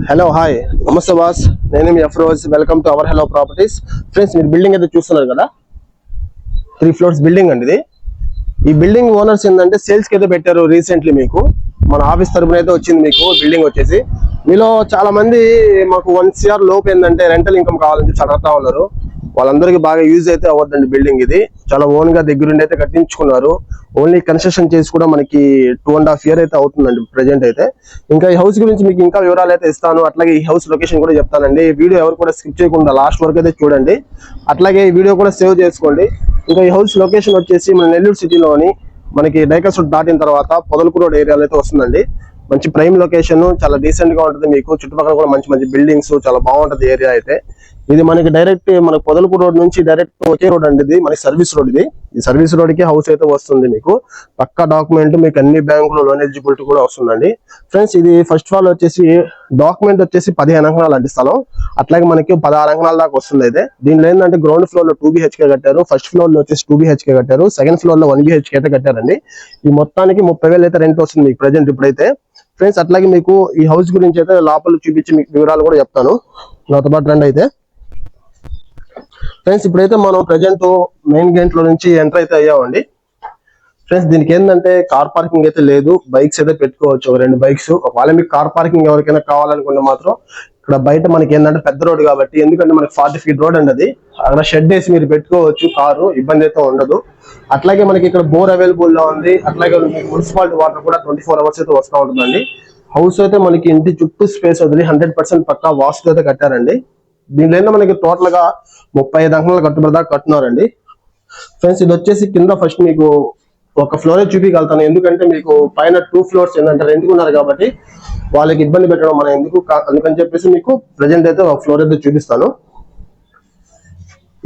Hello hi నమస్తే boss, నేను మీ Afroz. Welcome to our hello properties. Friends, మీరు బిల్డింగ్ అయితే చూస్తున్నారు కదా, 3 floors బిల్డింగ్ అండి ఇది. ఈ బిల్డింగ్ ఓనర్స్ ఏంటంటే సేల్స్ కి అయితే పెట్టారు రీసెంట్లీ. మీకు మన ఆఫీస్ తరపున అయితే వచ్చింది మీకు బిల్డింగ్ వచ్చేసి. మీలో చాలా మంది మాకు 1 CR లోపు ఏంటంటే రెంటల్ ఇన్కమ్ కావాలని చెప్పి అడుగుతా ఉన్నారు. వాళ్ళందరికీ బాగా యూజ్ అయితే అవ్వద్దండి బిల్డింగ్ ఇది. చాలా ఓన్ గా దగ్గరుండి అయితే కట్టించుకున్నారు. ఓన్లీ కన్స్ట్రక్షన్ చేసి కూడా మనకి 2.5 years అయితే అవుతుందండి ప్రెజెంట్ అయితే. ఇంకా ఈ హౌస్ గురించి మీకు ఇంకా వివరాలు అయితే ఇస్తాను. అట్లాగే ఈ హౌస్ లొకేషన్ కూడా చెప్తానండి. వీడియో ఎవరు కూడా స్కిప్ చేయకుండా లాస్ట్ వరకు అయితే చూడండి. అట్లాగే ఈ వీడియో కూడా సేవ్ చేసుకోండి. ఇంకా ఈ హౌస్ లొకేషన్ వచ్చేసి మన నెల్లూరు సిటీలోని మనకి డైకస్ రోడ్ దాటిన తర్వాత పొదలకూరు రోడ్ ఏరియాలో అయితే వస్తుందండి. మంచి ప్రైమ్ లొకేషన్, చాలా డీసెంట్ గా ఉంటుంది. మీకు చుట్టుపక్కల కూడా మంచి మంచి బిల్డింగ్స్, చాలా బాగుంటది ఏరియా అయితే. ఇది మనకి డైరెక్ట్ మనకి పొదలకూరు రోడ్ నుంచి డైరెక్ట్ వచ్చే రోడ్ అండి. ఇది మనకి సర్వీస్ రోడ్. ఇది ఈ సర్వీస్ రోడ్ కి హౌస్ అయితే వస్తుంది. మీకు పక్కా డాక్యుమెంట్, మీకు అన్ని బ్యాంకులో లోన్ ఎలిజిబిలిటీ కూడా వస్తుందండి. ఫ్రెండ్స్, ఇది ఫస్ట్ ఆఫ్ ఆల్ వచ్చేసి డాక్యుమెంట్ వచ్చేసి 15 అంకణాలు అండి స్థలం. అట్లాగే మనకి 16 అంకణాల దాకా వస్తుంది. అయితే దీనిలో ఏంటంటే గ్రౌండ్ ఫ్లోర్ లో 2 BHK కట్టారు, ఫస్ట్ ఫ్లోర్ లో వచ్చేసి 2 BHK కట్టారు, సెకండ్ ఫ్లోర్ లో 1 BHK అయితే కట్టారండి. ఈ మొత్తానికి 30,000 అయితే రెంట్ వస్తుంది మీకు ప్రెజెంట్ ఇప్పుడైతే. ఫ్రెండ్స్, అట్లాగే మీకు ఈ హౌస్ గురించి అయితే లోపల చూపించి మీకు వివరాలు కూడా చెప్తాను. నాతో పాటు రండి. అయితే ఫ్రెండ్స్, ఇప్పుడైతే మనం ప్రజెంట్ మెయిన్ గేట్ లో నుంచి ఎంటర్ అయితే అయ్యామండి. ఫ్రెండ్స్, దీనికి ఏంటంటే కార్ పార్కింగ్ అయితే లేదు, బైక్స్ అయితే పెట్టుకోవచ్చు, 2 బైక్స్. ఒకవేళ మీకు కార్ పార్కింగ్ ఎవరికైనా కావాలనుకుంటే మాత్రం ఇక్కడ బయట మనకి ఏంటంటే పెద్ద రోడ్ కాబట్టి, ఎందుకంటే మనకి 40 feet రోడ్ అండి అది. అక్కడ షెడ్ వేసి మీరు పెట్టుకోవచ్చు కారు, ఇబ్బంది అయితే ఉండదు. అట్లాగే మనకి ఇక్కడ బోర్ అవైలబుల్ గా ఉంది. అట్లాగే మున్సిపాలిటీ వాటర్ కూడా 24 hours అయితే వస్తూ ఉంటుందండి. హౌస్ అయితే మనకి ఇంటి చుట్టూ స్పేస్ వదిలి 100% పక్కా వాస్తు అయితే కట్టారండి. దీనిలో మనకి టోటల్ గా 35 అంకణాలు కట్టుబడి దాకా కట్టున్నారండి. ఫ్రెండ్స్, ఇది వచ్చేసి కింద ఫస్ట్ మీకు ఒక ఫ్లోరే చూపించగలుగుతాను, ఎందుకంటే మీకు పైన 2 floors ఏంటంటే రెంట్కున్నారు కాబట్టి వాళ్ళకి ఇబ్బంది పెట్టడం మనం ఎందుకు, అందుకని చెప్పేసి మీకు ప్రెజెంట్ అయితే ఒక ఫ్లోర్ అయితే చూపిస్తాను.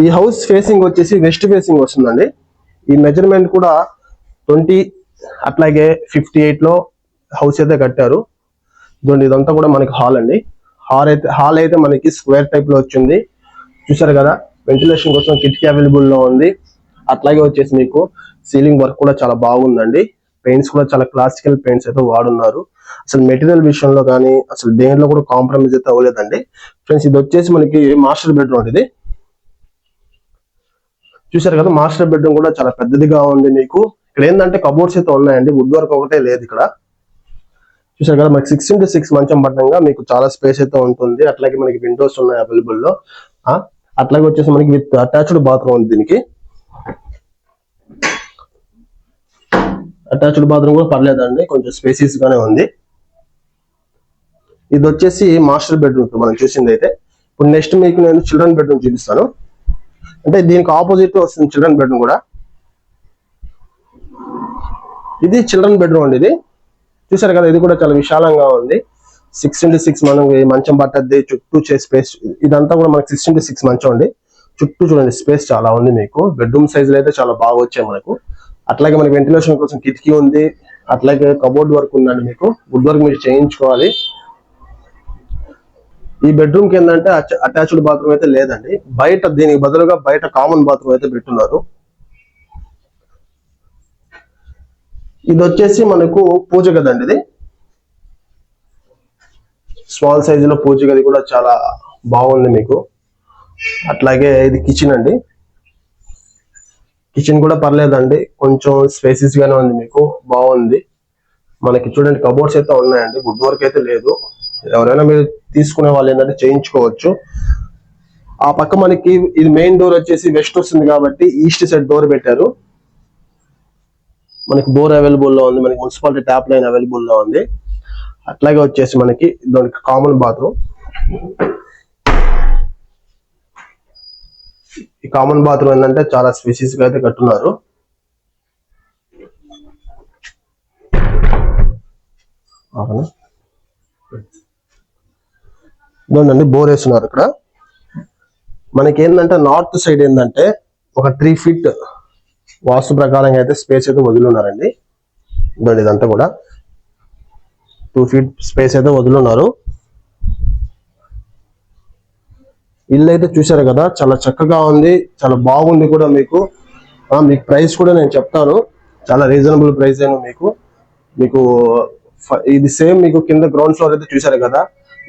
ఈ హౌస్ ఫేసింగ్ వచ్చేసి వెస్ట్ ఫేసింగ్ వస్తుందండి. ఈ మెజర్మెంట్ కూడా 20 అట్లాగే 58 లో హౌస్ అయితే కట్టారు. ఇదంతా కూడా మనకి హాల్ అండి. హాల్ అయితే మనకి స్క్వేర్ టైప్ లో వచ్చింది, చూసారు కదా. వెంటిలేషన్ కోసం కిటికీ అవైలబుల్ లో ఉంది. అట్లాగే వచ్చేసి మీకు సీలింగ్ వర్క్ కూడా చాలా బాగుందండి. పెయింట్స్ కూడా చాలా క్లాసికల్ పెయింట్స్ అయితే వాడున్నారు. అసలు మెటీరియల్ విషయంలో కానీ అసలు దేంట్లో కూడా కాంప్రమైజ్ అయితే అవ్వలేదండి. ఫ్రెండ్స్, ఇది వచ్చేసి మనకి మాస్టర్ బెడ్రూమ్. ఇది చూసారు కదా, మాస్టర్ బెడ్రూమ్ కూడా చాలా పెద్దదిగా ఉంది. మీకు ఇక్కడ ఏంటంటే కబోర్డ్స్ అయితే ఉన్నాయండి, వుడ్ వర్క్ ఒకటే లేదు ఇక్కడ. చూసారు కదా, మనకి 6x6 మంచం పట్టంగా మీకు చాలా స్పేస్ అయితే ఉంటుంది. అట్లాగే మనకి విండోస్ ఉన్నాయి అవైలబుల్ లో. అట్లాగే వచ్చేసి మనకి విత్ అటాచ్డ్ బాత్రూమ్ ఉంది. దీనికి అటాచ్డ్ బాత్రూమ్ కూడా పర్లేదండి, కొంచెం స్పేసియస్ గానే ఉంది. ఇది వచ్చేసి మాస్టర్ బెడ్రూమ్ మనం చూసింది అయితే. ఇప్పుడు నెక్స్ట్ మీకు నేను చిల్డ్రన్ బెడ్రూమ్ చూపిస్తాను. అంటే దీనికి ఆపోజిట్ వస్తుంది చిల్డ్రన్ బెడ్రూమ్ కూడా. ఇది చిల్డ్రన్ బెడ్రూమ్ అండి. ఇది చూసారు కదా, ఇది కూడా చాలా విశాలంగా ఉంది. 6x6 మనం మంచం పట్టద్ది, చుట్టూ స్పేస్. ఇదంతా కూడా మనకి 6x6 మంచం అండి. చుట్టూ చూడండి స్పేస్ చాలా ఉంది మీకు. బెడ్రూమ్ సైజులు అయితే చాలా బాగా వచ్చాయి మనకు. అట్లాగే మనకి వెంటిలేషన్ కోసం కిటికీ ఉంది. అట్లాగే కబోర్డ్ వర్క్ ఉందండి. మీకు వుడ్ వర్క్ మీరు చేయించుకోవాలి. ఈ బెడ్రూమ్ కి ఏంటంటే అటాచ్డ్ బాత్రూమ్ అయితే లేదండి. బయట దీనికి బదులుగా బయట కామన్ బాత్రూమ్ అయితే పెట్టున్నారు. ఇది వచ్చేసి మనకు పూజ గది అండి. ఇది స్మాల్ సైజ్ లో పూజ గది కూడా చాలా బాగుంది మీకు. అట్లాగే ఇది కిచెన్ అండి. కిచెన్ కూడా పర్లేదండి, కొంచెం స్పేసియస్ గానే ఉంది మీకు, బాగుంది. మనకి చూడండి కబోర్డ్స్ అయితే ఉన్నాయండి, వుడ్ వర్క్ అయితే లేదు. ఎవరైనా మీరు తీసుకునే వాళ్ళు ఏంటంటే చేయించుకోవచ్చు. ఆ పక్క మనకి ఇది మెయిన్ డోర్ వచ్చేసి వెస్ట్ వస్తుంది కాబట్టి ఈస్ట్ సైడ్ డోర్ పెట్టారు. మనకి బోర్ అవైలబుల్ లో ఉంది, మనకి మున్సిపాలిటీ ట్యాప్ లైన్ అవైలబుల్ లో ఉంది. అట్లాగే వచ్చేసి మనకి దానికి కామన్ బాత్రూమ్. ఈ కామన్ బాత్రూమ్ ఏంటంటే చాలా స్పేసియస్ గా అయితే కట్టున్నారు. ఇదండి బోర్ వేస్తున్నారు ఇక్కడ. మనకి ఏంటంటే నార్త్ సైడ్ ఏంటంటే ఒక 3 feet వాస్తు ప్రకారంగా అయితే స్పేస్ అయితే వదిలిన్నారండి. ఇదండి ఇదంతా కూడా 2 feet స్పేస్ అయితే వదిలిన్నారు. ఇల్లు అయితే చూసారు కదా, చాలా చక్కగా ఉంది, చాలా బాగుంది కూడా మీకు. మీకు ప్రైస్ కూడా నేను చెప్తాను, చాలా రీజనబుల్ ప్రైస్ అయినా మీకు. ఇది సేమ్ మీకు కింద గ్రౌండ్ ఫ్లోర్ అయితే చూసారు కదా,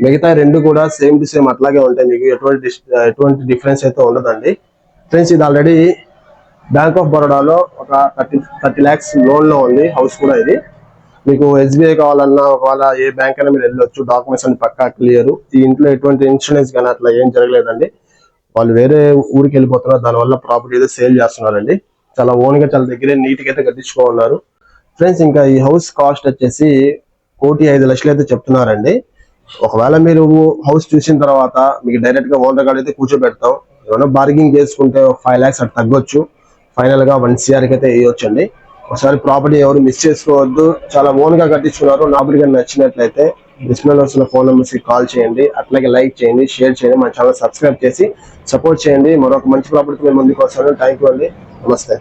మిగతా రెండు కూడా సేమ్ టు సేమ్ అట్లాగే ఉంటాయి, మీకు ఎటువంటి డిఫరెన్స్ అయితే ఉండదండి. ఫ్రెండ్స్ ఇది ఆల్రెడీ బ్యాంక్ ఆఫ్ బరోడాలో ఒక 30 lakhs లోన్ లో ఉంది హౌస్ కూడా. ఇది మీకు SBI కావాలన్నా ఒకవేళ ఏ బ్యాంక్ అయినా మీరు వెళ్ళొచ్చు, డాక్యుమెంట్స్ అన్ని పక్కా క్లియర్. ఈ ఇంట్లో ఎటువంటి ఇన్సూరెన్స్ కానీ అట్లా ఏం జరగలేదండి. వాళ్ళు వేరే ఊరికి వెళ్ళిపోతున్నారు, దానివల్ల ప్రాపర్టీ అయితే సేల్ చేస్తున్నారండి. చాలా ఓన్ గా చాలా దగ్గరే నీట్ గా అయితే కట్టించుకోన్నారు ఫ్రెండ్స్. ఇంకా ఈ హౌస్ కాస్ట్ వచ్చేసి 1,05,00,000 అయితే చెప్తున్నారండి. ఒకవేళ మీరు హౌస్ చూసిన తర్వాత మీకు డైరెక్ట్ గా ఓనర్ గార్డ్ అయితే కూర్చోబెడతాం, ఏమైనా బార్గింగ్ చేసుకుంటే 5 lakhs అటు తగ్గొచ్చు, ఫైనల్ గా 1 crore అయితే వేయొచ్చు అండి. ఒకసారి ప్రాపర్టీ ఎవరు మిస్ చేసుకోవద్దు, చాలా ఓన్ గా కట్టించుకున్నారు. నాకు నచ్చినట్లయితే డిస్ప్లేలో వస్తున్న ఫోన్ నెంబర్స్ కి కాల్ చేయండి, అట్లాగే లైక్ చేయండి, షేర్ చేయండి, మన ఛానల్ సబ్స్క్రైబ్ చేసి సపోర్ట్ చేయండి. మరొక మంచి ప్రాపర్టీ మేము ముందుకు వస్తాను. థ్యాంక్ యూ అండి, నమస్తే.